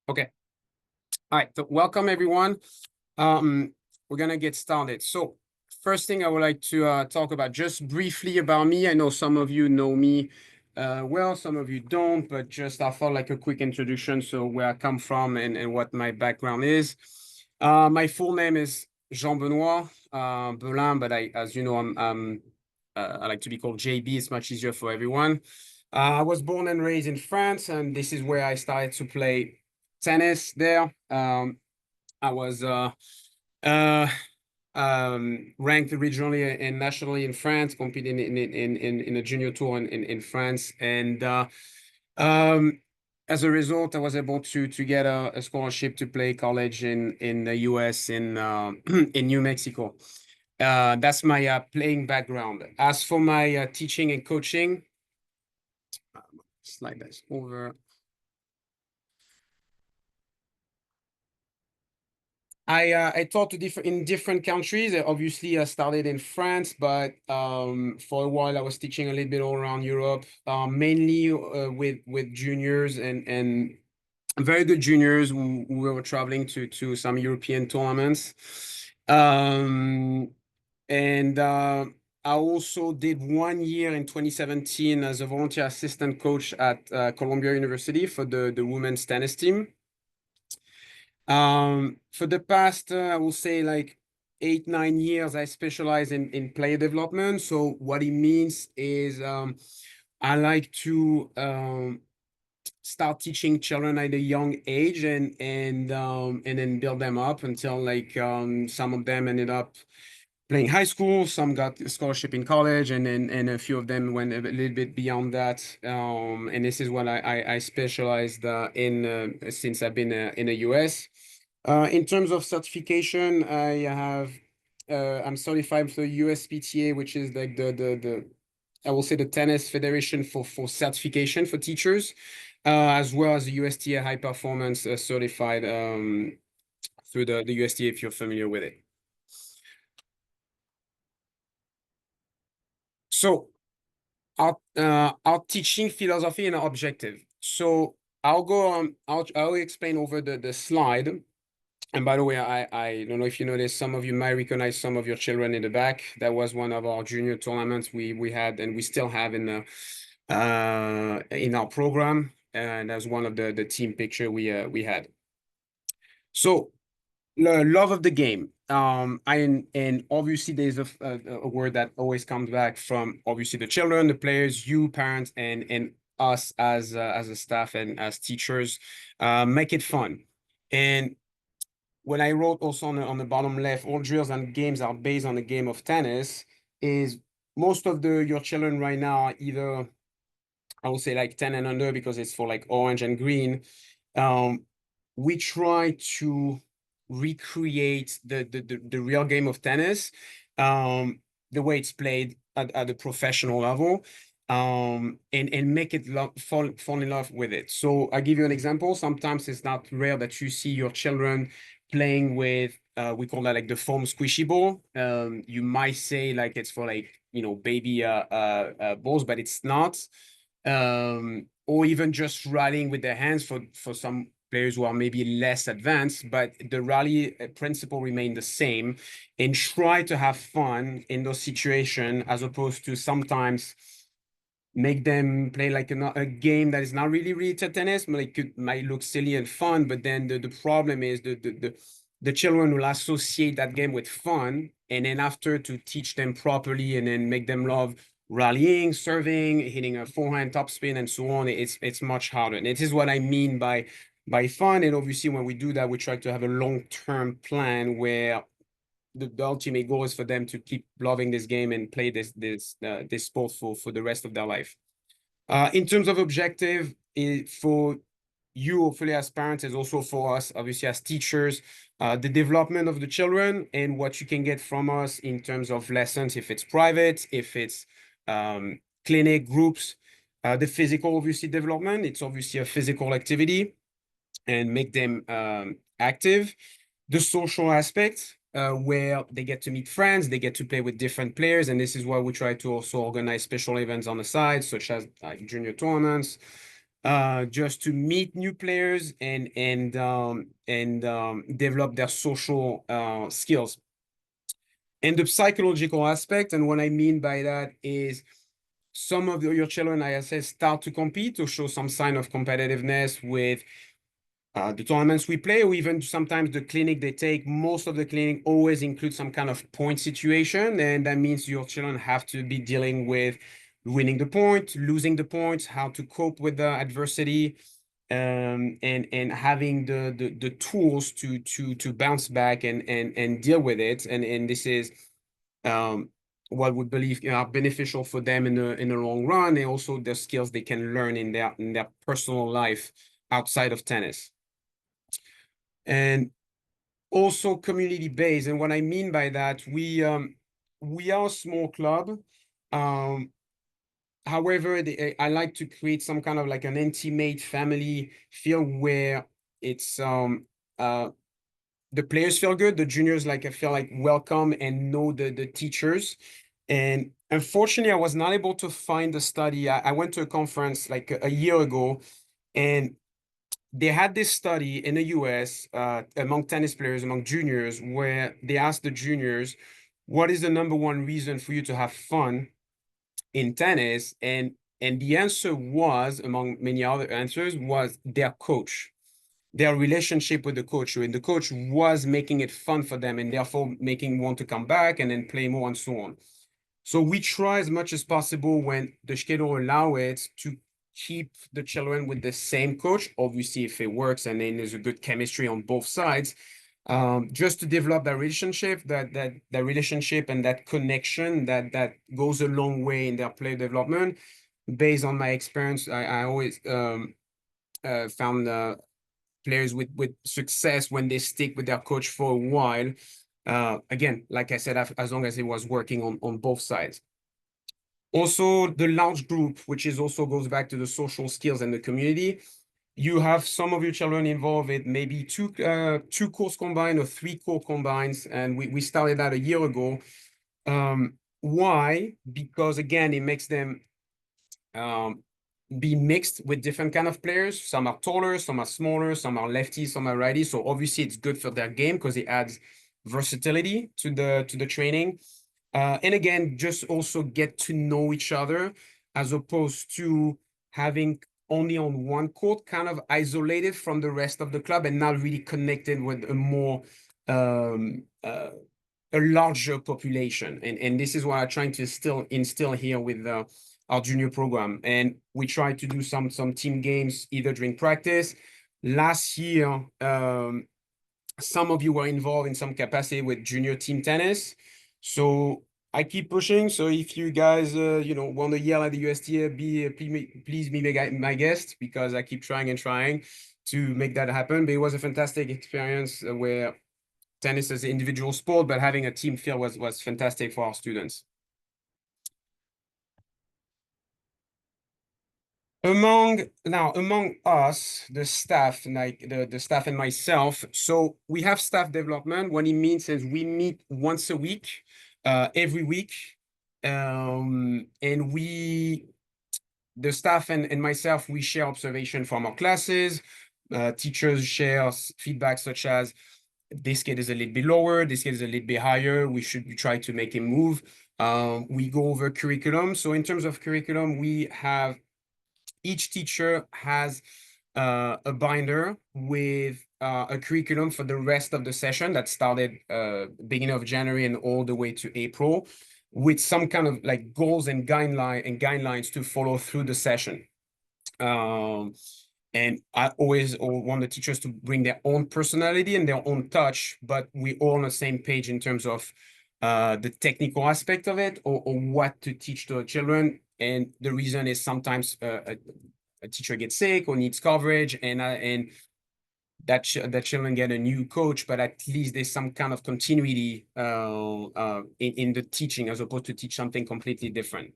Okay. All right. So welcome everyone. We're gonna get started. So first thing I would like to talk about just briefly about me. I know some of you know me well, some of you don't, but just I felt like a quick introduction. So where I come from and what my background is. My full name is Jean-Benoit Belin, but as you know, I like to be called JB. It's much easier for everyone. I was born and raised in France, and this is where I started to play tennis there. I was uh, ranked regionally and nationally in France, competing in a junior tour in France. And as a result, I was able to get a scholarship to play college in the US in New Mexico. That's my playing background. As for my teaching and coaching, slide this over. I taught in different countries. Obviously, I started in France, but for a while I was teaching a little bit all around Europe, mainly with juniors and very good juniors who were traveling to some European tournaments. And I also did 1 year in 2017 as a volunteer assistant coach at Columbia University for the women's tennis team. For the past, I will say like 8, 9 years, I specialize in player development. So what it means is I like to start teaching children at a young age and then build them up until like some of them ended up playing high school, some got a scholarship in college, and a few of them went a little bit beyond that. And this is what I specialized in since I've been in the US. In terms of certification, I'm certified for USPTA, which is like the I will say the tennis federation for certification for teachers, as well as the USTA high performance certified through the USTA if you're familiar with it. So our teaching philosophy and our objective. So I'll go on, I'll explain over the slide. And by the way, I don't know if you noticed, some of you might recognize some of your children in the back. That was one of our junior tournaments we had and we still have in our program. And that's one of the team picture we had. So love of the game. And obviously there's a word that always comes back from obviously the children, the players, you parents, and us as a staff and as teachers. Make it fun. And what I wrote also on the bottom left, all drills and games are based on the game of tennis. Is most of your children right now are either, I would say, like 10 and under, because it's for like orange and green. We try to recreate the real game of tennis, the way it's played at the professional level, and make it fall in love with it. So I give you an example. Sometimes it's not rare that you see your children playing with we call that like the foam squishy ball. You might say like it's for like baby balls, but it's not. Or even just rallying with their hands for some players who are maybe less advanced, but the rally principle remain the same, and try to have fun in those situations, as opposed to sometimes make them play like a game that is not really tennis, but it might look silly and fun, but then the problem is the children will associate that game with fun, and then after to teach them properly and then make them love rallying, serving, hitting a forehand topspin, and so on, it's much harder. And it is what I mean by fun. And obviously when we do that, we try to have a long-term plan where the ultimate goal is for them to keep loving this game and play this sport for the rest of their life. In terms of objective, for you, hopefully as parents, is also for us, obviously as teachers, the development of the children and what you can get from us in terms of lessons, if it's private, if it's clinic groups, the physical, obviously, development. It's obviously a physical activity and make them active. The social aspect, where they get to meet friends, they get to play with different players, and this is why we try to also organize special events on the side, such as like junior tournaments, just to meet new players and develop their social skills. And the psychological aspect, and what I mean by that is some of your children, like I said, start to compete to show some sign of competitiveness with the tournaments we play, or even sometimes the clinic they take. Most of the clinic always includes some kind of point situation, and that means your children have to be dealing with winning the point, losing the points, how to cope with the adversity, and having the tools to bounce back and deal with it. And this is um, what we believe are beneficial for them in the long run, and also the skills they can learn in their personal life outside of tennis. And also community based. And what I mean by that, we are a small club. Um, However, I like to create some kind of like an intimate family feel where it's the players feel good, the juniors like I feel like welcome and know the teachers. And unfortunately, I was not able to find the study. I went to a conference like a year ago, and they had this study in the US among tennis players, among juniors, where they asked the juniors, what is the number one reason for you to have fun in tennis? And the answer was, among many other answers, was their coach, their relationship with the coach. And the coach was making it fun for them and therefore making want to come back and then play more and so on. So we try as much as possible when the schedule allow it to keep the children with the same coach. Obviously, if it works and then there's a good chemistry on both sides, just to develop that relationship, that relationship and that connection that goes a long way in their play development. Based on my experience, I always found players with success when they stick with their coach for a while. Again, like I said, as long as it was working on both sides. Also, the large group, which is also goes back to the social skills and the community. You have some of your children involved with maybe two course combined or three course combines, and we started that a year ago. Why? Because again, it makes them be mixed with different kind of players. Some are taller, some are smaller, some are lefties, some are righties. So obviously it's good for their game because it adds versatility to the training. And again, just also get to know each other as opposed to having only on one court, kind of isolated from the rest of the club and not really connected with a more a larger population. And this is what I'm trying to still instill here with our junior program. And we try to do some team games either during practice. Last year, some of you were involved in some capacity with junior team tennis. So I keep pushing. So if you guys, want to yell at the USTA, please be my guest, because I keep trying and trying to make that happen. But it was a fantastic experience where tennis is an individual sport, but having a team feel was fantastic for our students. Among us, the staff, like the staff and myself, so we have staff development. What it means is we meet once a week, every week. And the staff and myself, we share observation from our classes. Teachers share feedback such as this kid is a little bit lower, this kid is a little bit higher, we should try to make him move. We go over curriculum. So in terms of curriculum, we have each teacher has a binder with a curriculum for the rest of the session that started beginning of January and all the way to April, with some kind of like goals and guidelines to follow through the session. And I always want the teachers to bring their own personality and their own touch, but we all on the same page in terms of the technical aspect of it, or what to teach to the children. And the reason is sometimes a teacher gets sick or needs coverage, and that children get a new coach, but at least there's some kind of continuity in the teaching as opposed to teach something completely different.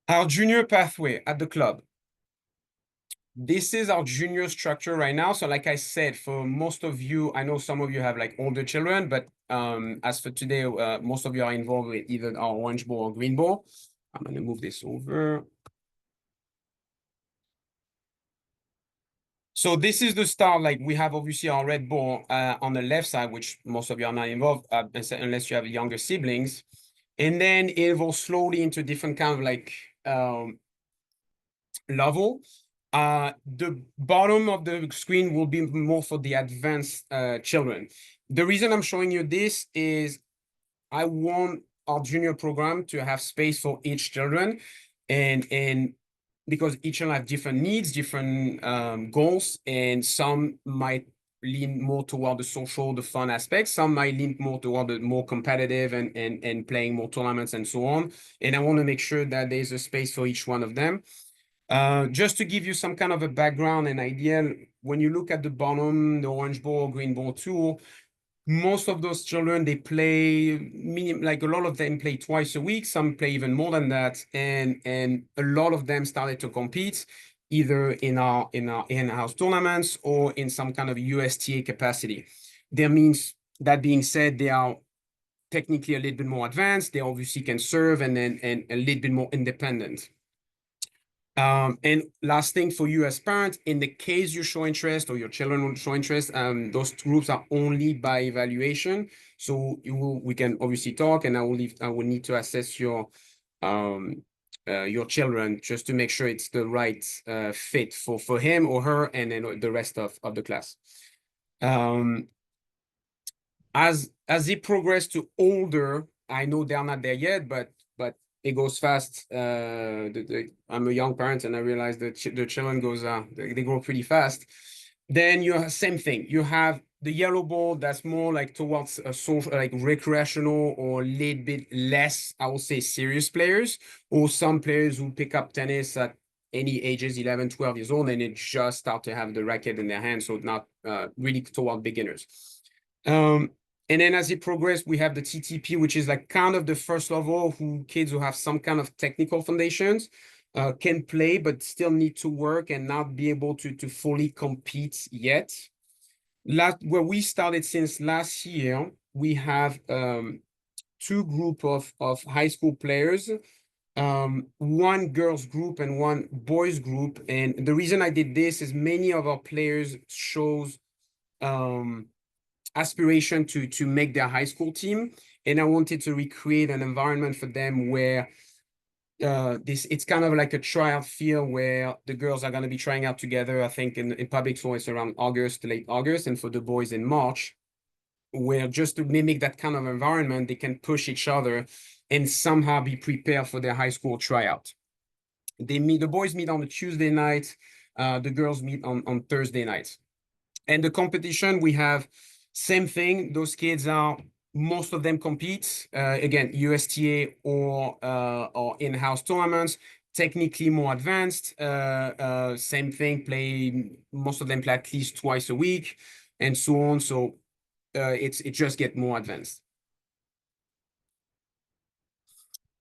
Our junior pathway at the club. This is our junior structure right now. So like I said, for most of you, I know some of you have like older children, but As for today, most of you are involved with either our orange ball or green ball. I'm gonna move this over. So this is the start. Like we have obviously our red ball on the left side, which most of you are not involved, unless you have younger siblings. And then it evolves slowly into different kind of like level. The bottom of the screen will be more for the advanced children. The reason I'm showing you this is I want our junior program to have space for each children, and because each one have different needs, different goals, and some might lean more toward the social, the fun aspects. Some might lean more toward the more competitive and playing more tournaments and so on. And I want to make sure that there's a space for each one of them. Just to give you some kind of a background and idea, when you look at the bottom, the orange ball, green ball tool, most of those children, they play like a lot of them play twice a week. Some play even more than that, and a lot of them started to compete either in our in-house tournaments or in some kind of USTA capacity. That being said, they are technically a little bit more advanced. They obviously can serve and a little bit more independent. And last thing for you as parents, in the case you show interest or your children will show interest, those groups are only by evaluation. So we can obviously talk, and I will need to assess your children just to make sure it's the right fit for him or her, and then the rest of the class. As they progress to older, I know they're not there yet, but it goes fast. I'm a young parent, and I realize that the children they grow pretty fast. Then you have same thing. You have the yellow ball that's more like towards a social, like recreational or a little bit less, I would say, serious players, or some players who pick up tennis at any ages, 11, 12 years old, and they just start to have the racket in their hands, so not really toward beginners. And then as it progressed, we have the TTP, which is like kind of the first level who kids who have some kind of technical foundations can play, but still need to work and not be able to fully compete yet. Where we started since last year, we have two group of high school players, one girls group and one boys group. And the reason I did this is many of our players shows aspiration to make their high school team, and I wanted to recreate an environment for them where it's kind of like a tryout field where the girls are going to be trying out together. I think in public school it's around late August, and for the boys in March, where just to mimic that kind of environment, they can push each other and somehow be prepared for their high school tryout. The boys meet on a Tuesday night, the girls meet on Thursday nights. And the competition, we have same thing. Those kids are, most of them compete, again, USTA or in-house tournaments, technically more advanced. Same thing, most of them play at least twice a week and so on. So it just get more advanced.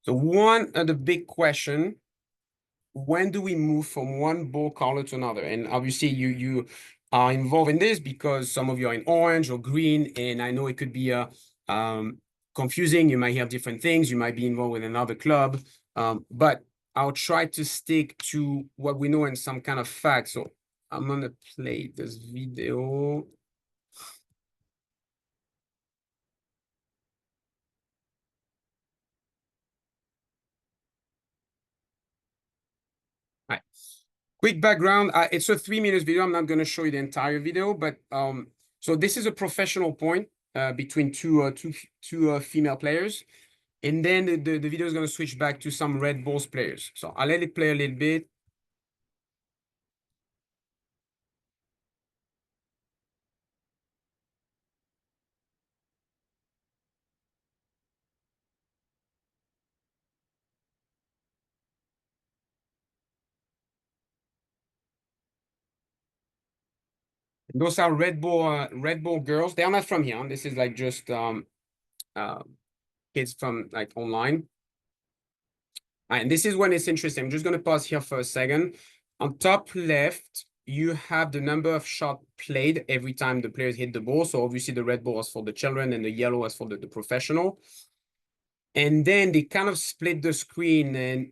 So one of the big question, when do we move from one ball color to another? And obviously you are involved in this because some of you are in orange or green, and I know it could be confusing. You might hear different things. You might be involved with another club, but I'll try to stick to what we know and some kind of facts. So I'm gonna play this video. All right. Quick background, it's a 3 minutes video. I'm not going to show you the entire video, but so this is a professional point between two female players. And then the video is going to switch back to some Red Bulls players. So I'll let it play a little bit. Those are Red Bull girls. They are not from here. This is like just uh, kids from like online. And this is when it's interesting. I'm just going to pause here for a second. On top left, you have the number of shots played every time the players hit the ball. So obviously the red ball is for the children and the yellow is for the professional. And then they kind of split the screen and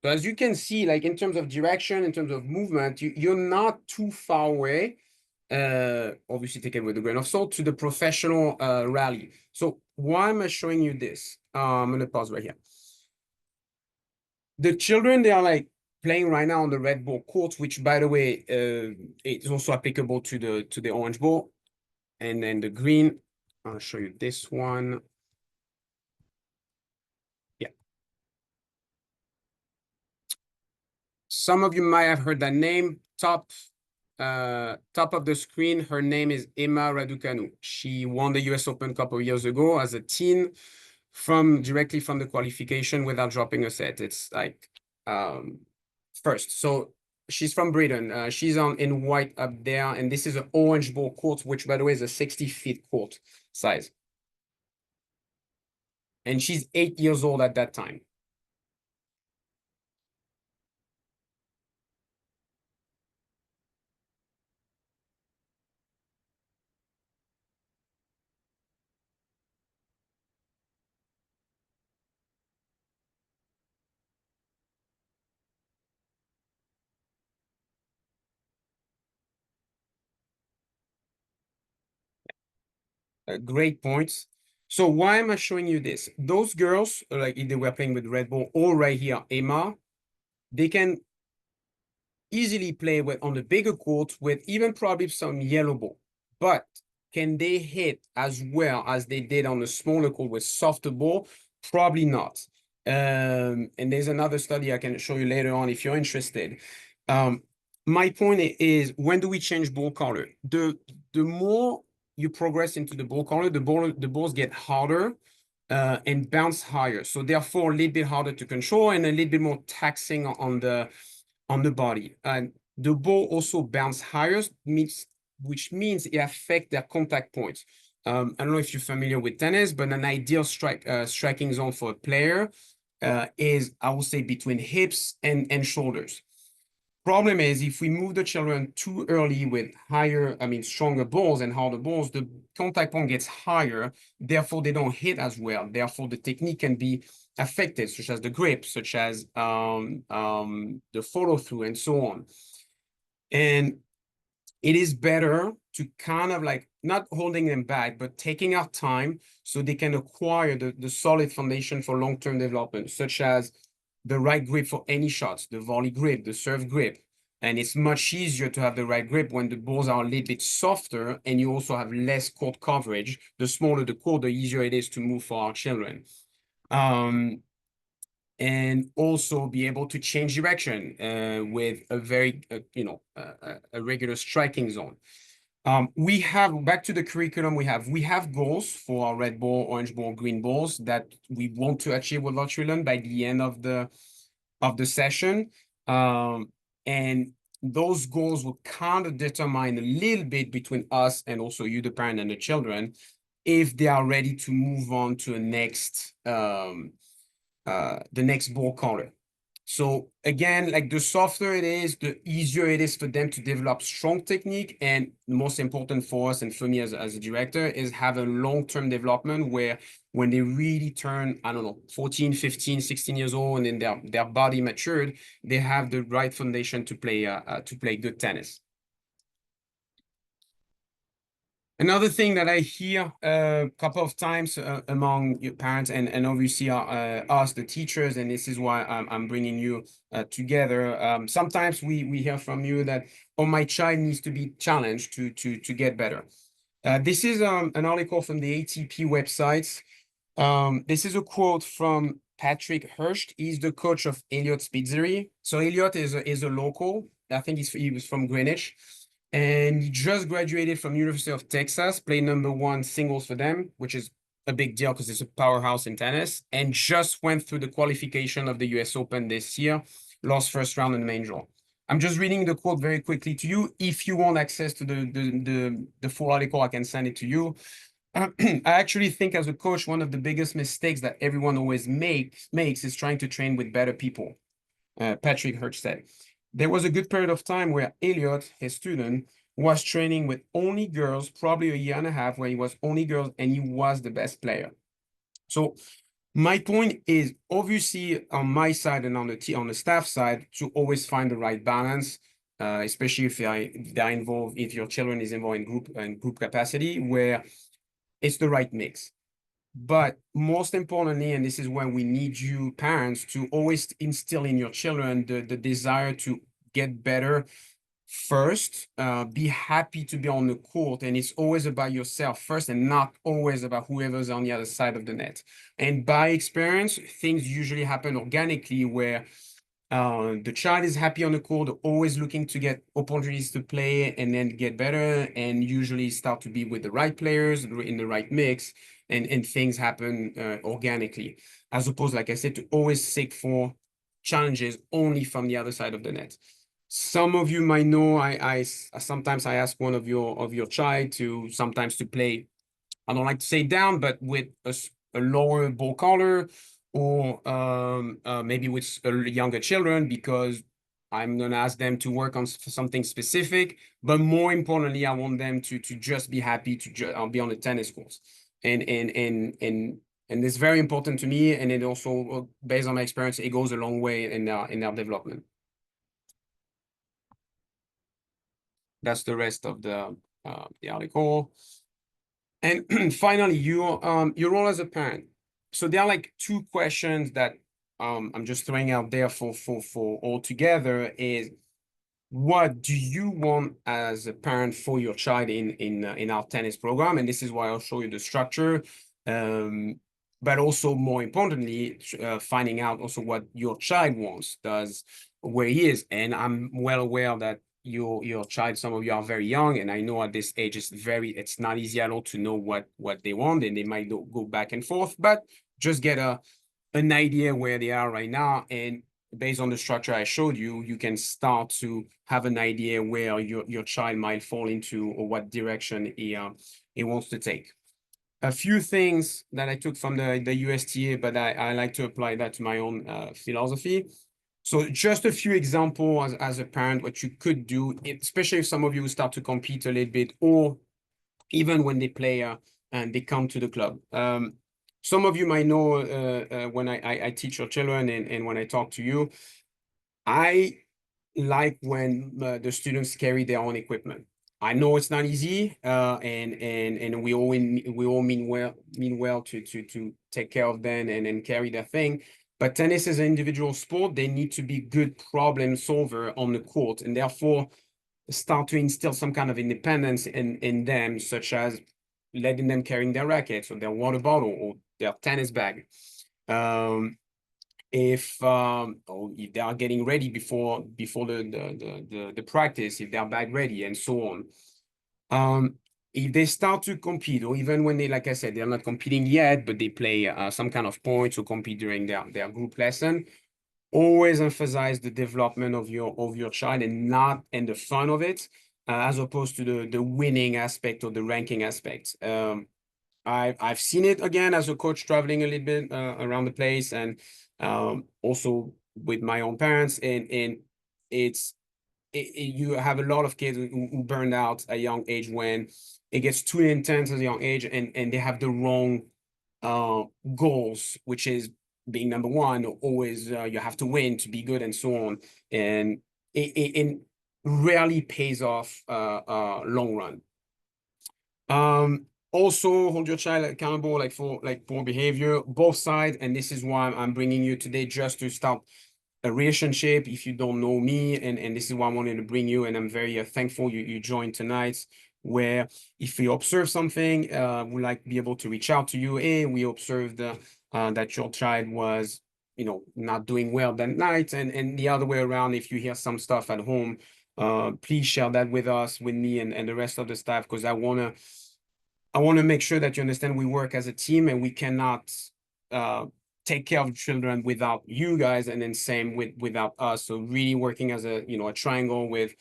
so as you can see, like in terms of direction, in terms of movement, you're not too far away. Obviously take it with a grain of salt to the professional rally. So why am I showing you this? I'm gonna pause right here. The children, they are like playing right now on the red ball court, which by the way, it's also applicable to the orange ball. And then the green, I'll show you this one. Yeah. Some of you might have heard that name. Top of the screen, her name is Emma Raducanu. She won the US Open a couple of years ago as a teen directly from the qualification without dropping a set. It's like first. So she's from Britain. She's in white up there, and this is an orange ball court, which by the way is a 60 feet court size. And she's 8 years old at that time. Great points. So why am I showing you this? Those girls, like if they were playing with Red Bull or right here, Emma, they can easily play on the bigger court with even probably some yellow ball. But can they hit as well as they did on the smaller court with softer ball? Probably not. And there's another study I can show you later on if you're interested. My point is, when do we change ball color? The more you progress into the ball color, the balls get harder and bounce higher. So therefore, a little bit harder to control and a little bit more taxing on the body. And the ball also bounce higher, which means it affects their contact points. I don't know if you're familiar with tennis, but an ideal striking zone for a player is, I would say, between hips and shoulders. Problem is, if we move the children too early with stronger balls and harder balls, the contact point gets higher, therefore they don't hit as well. Therefore, the technique can be affected, such as the grip, such as the follow through, and so on. And it is better to kind of like not holding them back, but taking our time so they can acquire the solid foundation for long-term development, such as the right grip for any shots, the volley grip, the serve grip. And it's much easier to have the right grip when the balls are a little bit softer and you also have less court coverage. The smaller the court, the easier it is to move for our children. And also be able to change direction with a very, a regular striking zone. We have, back to the curriculum, we have goals for our red ball, orange ball, green balls that we want to achieve with our children by the end of the session. And those goals will kind of determine a little bit between us and also you, the parent, and the children, if they are ready to move on to the next ball color. So again, like the softer it is, the easier it is for them to develop strong technique. And the most important for us and for me as a director is have a long-term development where when they really turn, I don't know, 14, 15, 16 years old and then their body matured, they have the right foundation to play good tennis. Another thing that I hear a couple of times among your parents and obviously us, the teachers, and this is why I'm bringing you together. Sometimes we hear from you that, oh, my child needs to be challenged to get better. This is an article from the ATP website. This is a quote from Patrick Hirsch. He's the coach of Elliot Spitzeri. So Elliot is a local. I think he was from Greenwich. And he just graduated from University of Texas, played #1 singles for them, which is a big deal because it's a powerhouse in tennis, and just went through the qualification of the US Open this year, lost first round in the main draw. I'm just reading the quote very quickly to you. If you want access to the full article, I can send it to you. I actually think as a coach, one of the biggest mistakes that everyone always makes is trying to train with better people. Patrick Hirsch said. There was a good period of time where Elliot, his student, was training with only girls, probably a year and a half, where he was only girls, and he was the best player. So my point is obviously on my side and on the staff side to always find the right balance, especially if they're involved, if your children is involved in group capacity, where it's the right mix. But most importantly, and this is when we need you parents to always instill in your children the desire to get better first, be happy to be on the court, and it's always about yourself first and not always about whoever's on the other side of the net. And by experience, things usually happen organically where the child is happy on the court, always looking to get opportunities to play and then get better, and usually start to be with the right players in the right mix, and things happen organically, as opposed, like I said, to always seek for challenges only from the other side of the net. Some of you might know I sometimes I ask one of your child to sometimes to play, I don't like to say down, but with a lower ball color, or maybe with younger children, because I'm gonna ask them to work on something specific. But more importantly, I want them to just be happy to be on the tennis courts, and it's very important to me. And it also, based on my experience, it goes a long way in their development. That's the rest of the article. And finally, your role as a parent. So there are like two questions that I'm just throwing out there for all together is, what do you want as a parent for your child in our tennis program? And this is why I'll show you the structure. But also more importantly, finding out also what your child wants, does where he is. And I'm well aware that your child, some of you are very young, and I know at this age it's not easy at all to know what they want, and they might go back and forth, but just get an idea where they are right now, and based on the structure I showed you, you can start to have an idea where your child might fall into, or what direction he wants to take. A few things that I took from the USTA, but I like to apply that to my own philosophy. So just a few examples as a parent, what you could do, especially if some of you start to compete a little bit, or even when they play and they come to the club. Some of you might know when I teach your children, and when I talk to you, I like when the students carry their own equipment. I know it's not easy, and we all mean well to take care of them and carry their thing. But tennis is an individual sport. They need to be good problem solver on the court, and therefore start to instill some kind of independence in them, such as letting them carrying their rackets or their water bottle or their tennis bag. Or if they are getting ready before the practice, if they're bag ready and so on. If they start to compete, or even when they, like I said, they're not competing yet, but they play some kind of points or compete during their group lesson, always emphasize the development of your child and not and the fun of it, as opposed to the winning aspect or the ranking aspect. I've seen it again as a coach traveling a little bit around the place, and also with my own parents, and you have a lot of kids who burned out at a young age when it gets too intense at a young age, and they have the wrong goals, which is being number one, always you have to win to be good and so on, and it rarely pays off long run. Also hold your child accountable, like for poor behavior, both sides. And this is why I'm bringing you today, just to start a relationship if you don't know me. And this is why I wanted to bring you. And I'm very thankful you joined tonight, where if you observe something, we like to be able to reach out to you. Hey, we observed that your child was, not doing well that night. And the other way around, if you hear some stuff at home, please share that with us, with me and the rest of the staff, because I want to make sure that you understand we work as a team, and we cannot take care of the children without you guys, and then same without us. So really working as a, a triangle with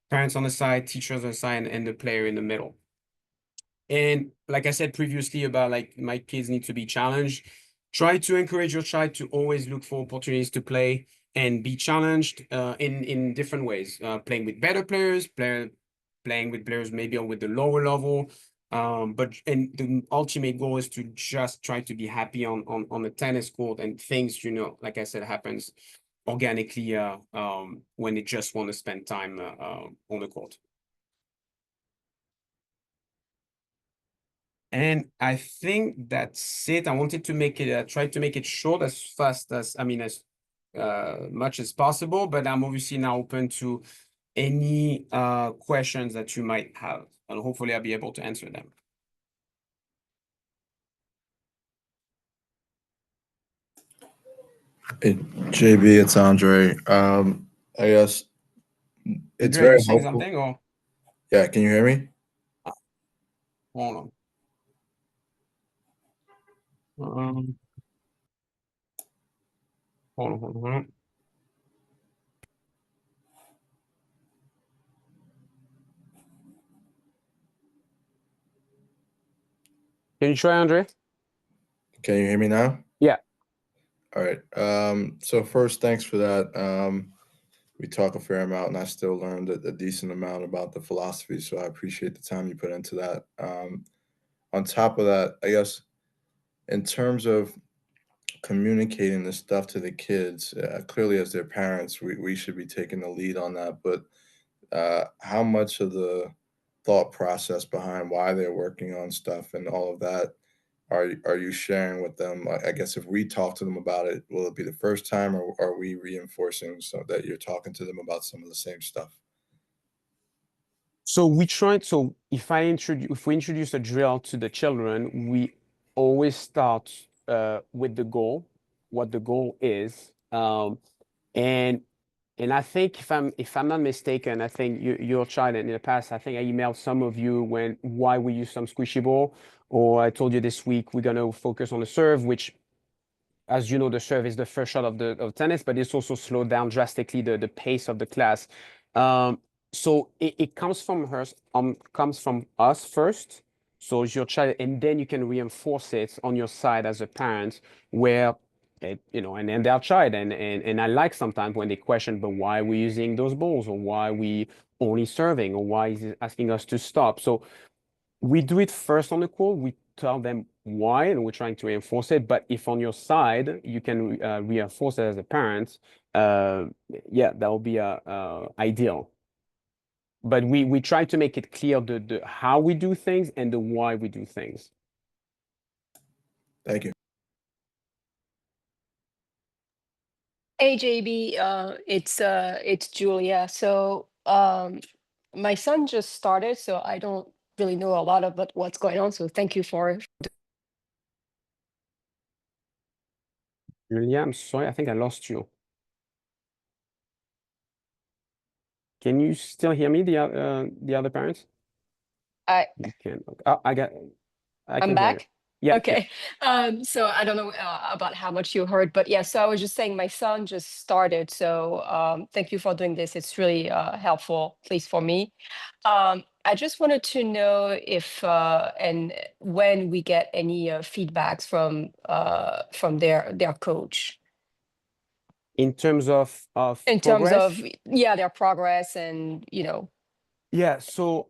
parents on the side, teachers on the side, and the player in the middle. And like I said previously about like my kids need to be challenged, try to encourage your child to always look for opportunities to play and be challenged in different ways. Playing with better players, playing with players maybe with the lower level. But the ultimate goal is to just try to be happy on the tennis court, and things, like I said, happens organically when they just want to spend time on the court. And I think that's it. I wanted to make it, try to make it short as fast as, as much as possible, but I'm obviously now open to any questions that you might have, and hopefully I'll be able to answer them. Hey, JB, it's Andre. I guess it's Andre, you very saying helpful. something, or Yeah, can you hear me? hold on? Um, hold on. Can you try, Andre? Can you hear me now? Yeah. All right. So first, thanks for that. We talk a fair amount, and I still learned a decent amount about the philosophy. So I appreciate the time you put into that. On top of that, I guess in terms of communicating this stuff to the kids, clearly as their parents, we should be taking the lead on that. But how much of the thought process behind why they're working on stuff and all of that are you sharing with them? I guess if we talk to them about it, will it be the first time, or are we reinforcing so that you're talking to them about some of the same stuff? So if we introduce a drill to the children, we always start with the goal, what the goal is. And I think if I'm not mistaken, I think your child in the past, I think I emailed some of you why we use some squishy ball, or I told you this week we're gonna focus on the serve, which, as you know, the serve is the first shot of tennis, but it's also slowed down drastically the pace of the class. So it comes from comes from us first. So it's your child, and then you can reinforce it on your side as a parent, where and then their child, and I like sometimes when they question, but why are we using those balls, or why are we only serving, or why is it asking us to stop? So we do it first on the call. We tell them why, and we're trying to reinforce it. But if on your side you can reinforce it as a parent, uh, yeah, that will be ideal. But we try to make it clear the how we do things and the why we do things. Thank you. Hey JB, it's Julia. So my son just started, so I don't really know a lot about what's going on. So thank you for. Julia, I'm sorry, I think I lost you. Can you still hear me, the other parents? You can. Oh, I can I'm hear you. back. Yeah, yeah. Okay. So I don't know about how much you heard, but yeah, so I was just saying my son just started. So thank you for doing this. It's really helpful, at least for me. I just wanted to know if and when we get any feedbacks from their coach In terms of in terms progress. of their progress and Yeah, so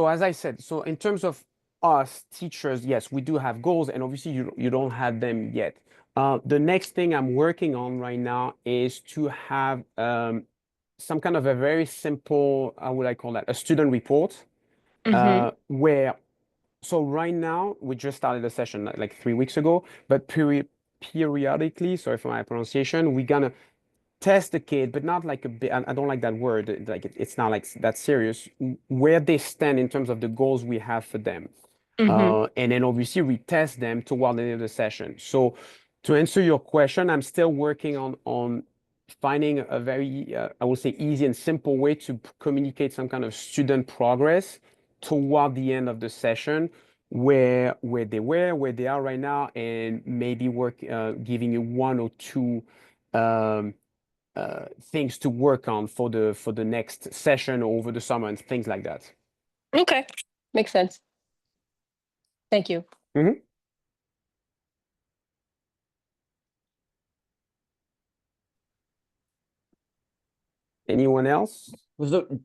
as I said, so in terms of us teachers, yes, we do have goals, and obviously you don't have them yet. The next thing I'm working on right now is to have some kind of a very simple, how would I call that, a student report, Mm-hmm. where, so right now we just started a session like 3 weeks ago, but periodically, sorry for my pronunciation, we're gonna test the kid, but not like a bit. I don't like that word. Like it's not like that serious. Where they stand in terms of the goals we have for them, Mm-hmm. and then obviously we test them toward the end of the session. So to answer your question, I'm still working on finding a very, I would say, easy and simple way to communicate some kind of student progress toward the end of the session, where they were, where they are right now, and maybe giving you one or two um, things to work on for the next session or over the summer and things like that. Okay, makes sense. Thank you. Anyone else? So,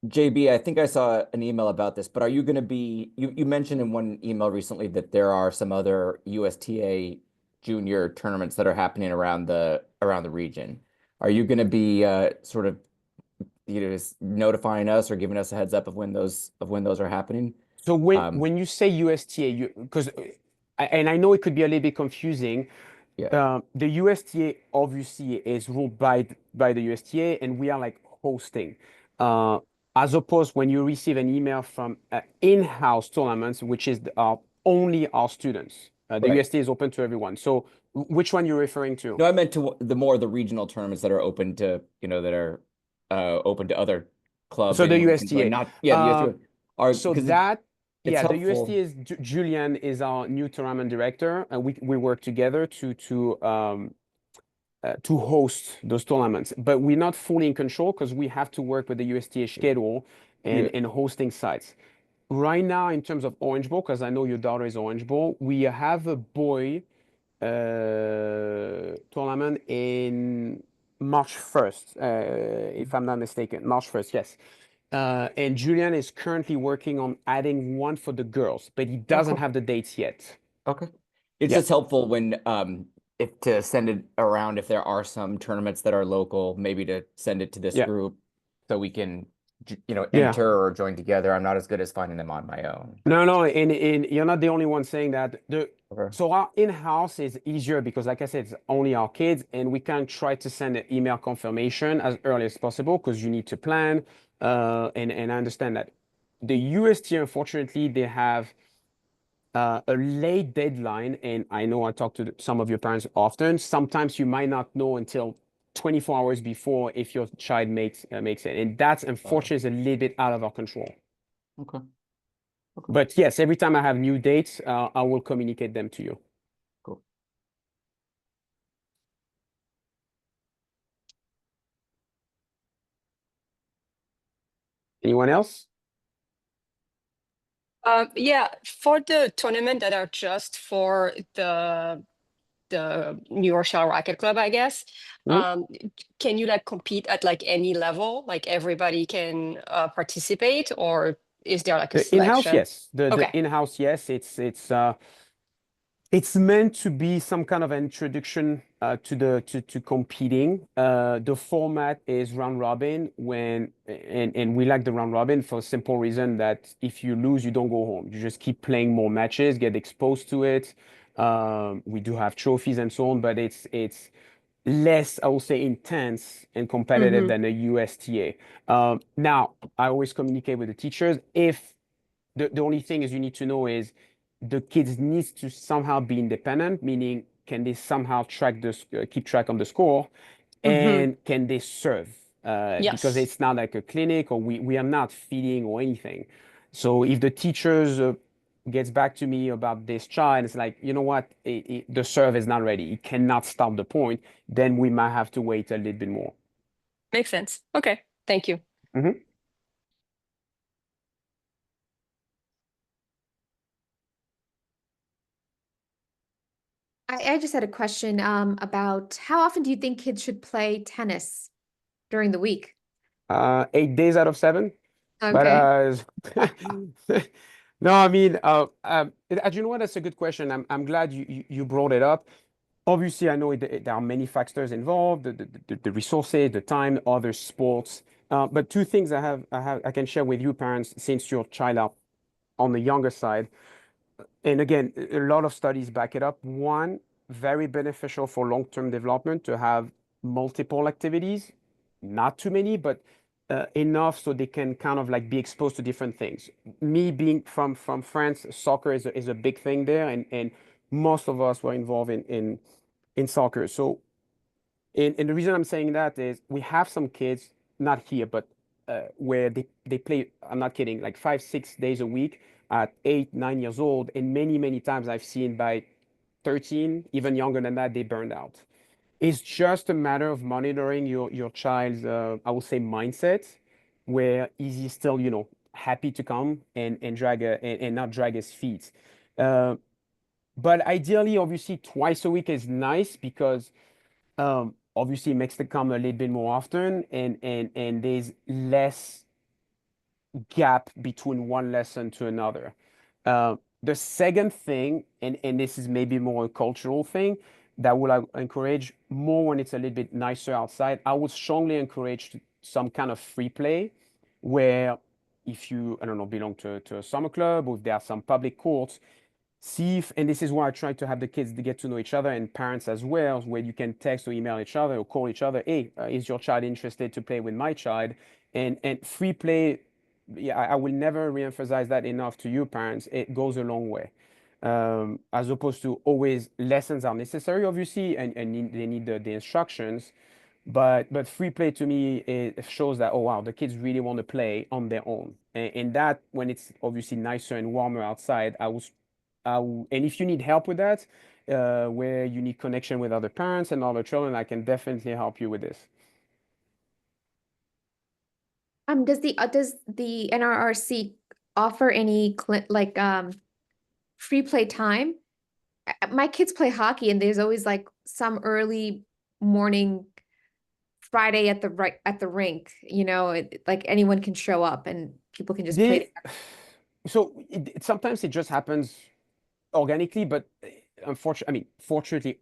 JB, I think I saw an email about this, but are you going to be, you mentioned in one email recently that there are some other USTA junior tournaments that are happening around the region. Are you going to be sort of just notifying us or giving us a heads up of when those are happening? So when you say USTA, because and I know it could be a little bit confusing. Yeah. The USTA obviously is ruled by the USTA, and we are like hosting. As opposed when you receive an email from in-house tournaments, which is only our students. The Right. USTA is open to everyone. So which one you're referring to? No, I meant to the regional tournaments that are open to, that are open to other clubs. So the and USTA. not, yeah, the USTA are, So because that, it's yeah, the helpful. USTA is Julian is our new tournament director, and we work together to host those tournaments. But we're not fully in control because we have to work with the USTA schedule Yeah. and hosting sites. Right now, in terms of Orange Bowl, because I know your daughter is Orange Bowl, we have a boy tournament in March 1st, if I'm not mistaken. March 1st, yes. And Julian is currently working on adding one for the girls, but he doesn't cool. have the dates yet. Okay. It's Yeah. just helpful when if to send it around if there are some tournaments that are local, maybe to send it to this Yeah. group so we can Yeah. enter or join together. I'm not as good as finding them on my own. No, and you're not the only one saying that. Okay. So our in-house is easier because, like I said, it's only our kids, and we can try to send an email confirmation as early as possible because you need to plan. And I understand that. The UST, unfortunately, they have a late deadline, and I know I talk to some of your parents often. Sometimes you might not know until 24 hours before if your child makes it, and that's unfortunately is a little bit out of our control. Okay. But yes, every time I have new dates, I will communicate them to you. Cool. Anyone else? Yeah, for the tournament that are just for the New York Shell Racket Club, I guess. Can you like compete at like any level? Like everybody can participate, or is there like a The in-house, selection? yes. The in-house, yes. It's meant to be some kind of introduction to competing. The format is round robin and we like the round robin for a simple reason that if you lose, you don't go home. You just keep playing more matches, get exposed to it. We do have trophies and so on, but it's less, I will say, intense and competitive than a USTA. Now, I always communicate with the teachers. If the only thing is you need to know is the kids needs to somehow be independent, meaning can they somehow keep track of the score, and can they serve? Because it's not like a clinic or we are not feeding or anything. So if the teachers gets back to me about this child, it's like, you know what, the serve is not ready. It cannot stop the point. Then we might have to wait a little bit more. Makes sense. Okay, thank you. I just had a question about how often do you think kids should play tennis during the week? 8 days out of 7. But no, I mean, you know what? That's a good question. I'm glad you brought it up. Obviously, I know there are many factors involved: the resources, the time, other sports. But two things I can share with you, parents, since your child are on the younger side. And again, a lot of studies back it up. One, very beneficial for long-term development to have multiple activities, not too many, but enough so they can kind of like be exposed to different things. Me being from France, soccer is a big thing there, and most of us were involved in soccer. So, and the reason I'm saying that is we have some kids, not here, but where they play, I'm not kidding, like 5, 6 days a week at 8, 9 years old, and many times I've seen by 13, even younger than that, they burned out. It's just a matter of monitoring your child's, I would say, mindset, where is he still, happy to come and drag and not drag his feet. But ideally, obviously, twice a week is nice because obviously it makes them come a little bit more often, and there's less gap between one lesson to another. The second thing, and this is maybe more a cultural thing, that will encourage more when it's a little bit nicer outside. I would strongly encourage some kind of free play where if you, I don't know, belong to a summer club, or if there are some public courts, see if, and this is why I try to have the kids to get to know each other, and parents as well, where you can text or email each other or call each other. Hey, is your child interested to play with my child? And free play, yeah, I will never reemphasize that enough to you parents. It goes a long way. As opposed to always lessons are necessary, obviously, and they need the instructions. But free play to me, it shows that, oh wow, the kids really want to play on their own. And that, when it's obviously nicer and warmer outside, and if you need help with that, where you need connection with other parents and other children, I can definitely help you with this. Does the NRRC offer any free play time? My kids play hockey, and there's always like some early morning Friday at the rink. Like anyone can show up and people can just play. So sometimes it just happens organically, but fortunately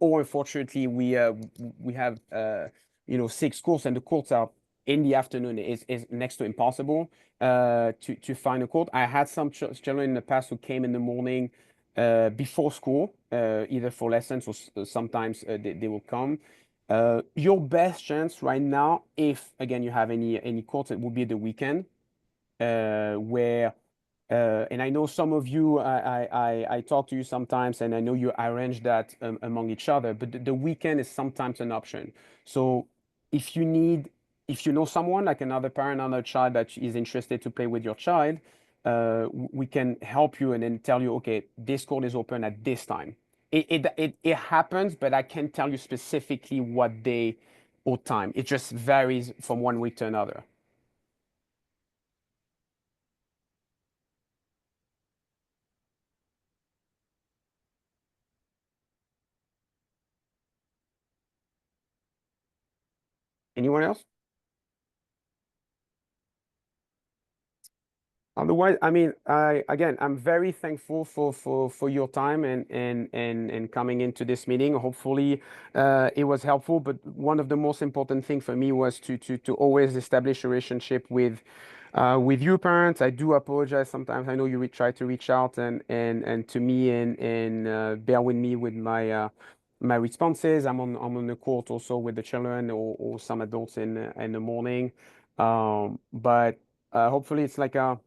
or unfortunately, we have 6 courts, and the courts are in the afternoon. Is next to impossible to find a court. I had some children in the past who came in the morning before school, either for lessons or sometimes they will come. Your best chance right now, if again you have any courts, it will be the weekend, where and I know some of you, I talk to you sometimes, and I know you arrange that among each other, but the weekend is sometimes an option. So if you know someone, like another parent, another child that is interested to play with your child, we can help you and then tell you, okay, this court is open at this time. It happens, but I can't tell you specifically what day or time. It just varies from one week to another. Anyone else? Otherwise, I'm very thankful for your time and coming into this meeting. Hopefully, it was helpful. But one of the most important thing for me was to always establish a relationship with you parents. I do apologize sometimes. I know you try to reach out and to me and bear with me with my responses. I'm on the court also with the children or some adults in the morning. But hopefully it's like a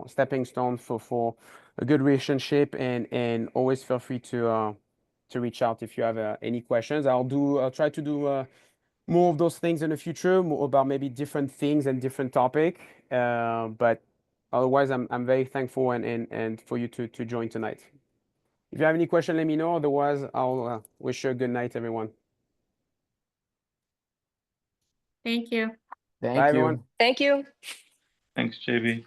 stepping stone for a good relationship, and always feel free to reach out if you have any questions. I'll try to do more of those things in the future, more about maybe different things and different topic. But otherwise, I'm very thankful and for you to join tonight. If you have any question, let me know. Otherwise, I'll wish you a good night, everyone. Thank you. Thank Bye, you. everyone. Thank you. Thanks, JB.